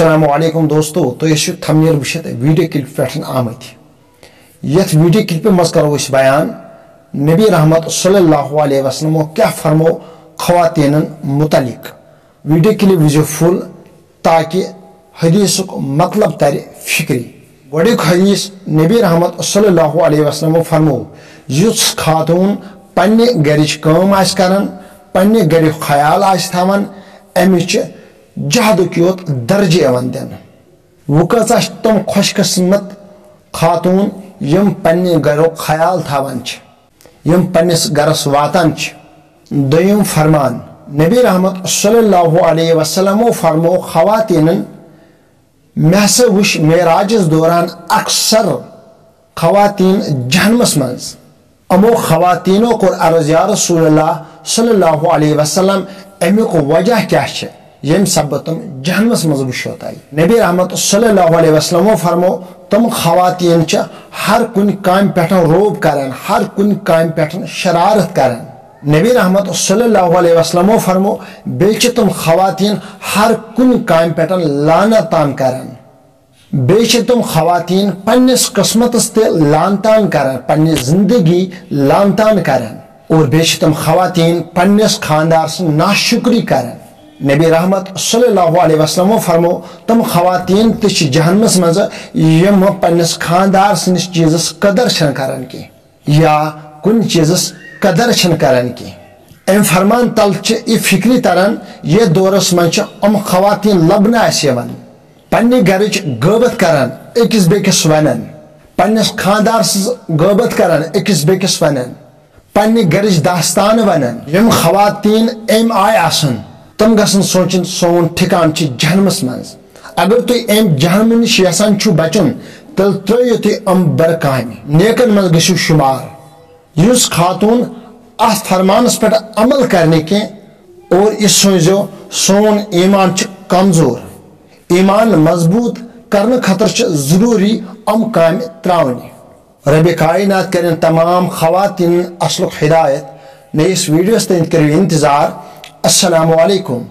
السلام علیکم دوستو تو یہ تھمنیل وچھت ویڈیو کلپ پہ آمت یت ویڈیو کلپ مز کرو اس بیان نبی رحمت صلی اللہ علیہ وسلم کیا فرمو خواتین متعلق ویڈیو کلپ وچو فل تاکہ حدیث مطلب تر فکری گوڑیک حدیث نبی رحمت صلی اللہ علیہ وسلم فرمو یس خاتون پنہ گرچ کام آس کران پنہ گریک خیال آس تھاوان امچ جہد کیوت درجہ یوان دین وہ کۭژاہ چھِ تِم خوش قسمت خاتون یم پنہ گرُک خیال تھاوان چھِ یم پنس گرس واتان چھِ دوٚیِم فرمان نبی رحمت صلی اللہ علیہ وسلم فرمو خواتینن مےٚ ہسا وُچھ معراجس دوران اکثر خواتین جہنمس منٛز امو خواتینو کوٚر عرض یا رسول اللہ صلی اللہ علیہ وسلم امیُک وجہ کیا چھِ یم سب تم جہنمس مز وشو تھی نبی رحمت صلی اللہ علیہ وسلم فرمو تم خواتین چھ ہر کن کام پہ روب کران ہر کن کام پہ شرارت کران نبی رحمت صلی اللہ علیہ وسلم فرمو بیچ تم خواتین ہر کن کام پہ لانتان کران بیچ تم خواتین پنس قسمتس تے لانتان کران پنہ زندگی لانتان کران اور بیچ تم خواتین پنس خاندار سے ناشکری کران نبی رحمت صلی اللہ علیہ وسلم فرمو تم خواتین تش جہنمس مز یم پنس خاندار سنس چیزس قدر چھن کران کی یا کن چیزس قدر چھن کران کی ام فرمان تل یہ فکری تران یہ دورس من ام خواتین لبنہ یوان پنہ گرچ غیبت کران اکس بیکس ونان پنس خاندار سز غیبت کران اکس بیکس ونان پنہ گرچ داستان ونان یم خواتین ام آئی آسن تم گھن سوچن سون ٹھکان جہنمس مز اگر تھی ام جہنم نش یسان چھو بچن تیل ترو تھی ام برکام نیکن مز گھو شمار اس خاتون ات فرمانس پہ عمل کرنے کی اور یہ سوزو سون ایمان کمزور ایمان مضبوط کرنے خاطر ضروری ام کام تراؤنی رب کائنات کریں تمام خواتین اصل ہدایت نئیس ویڈیوز تین کرو انتظار السلام علیکم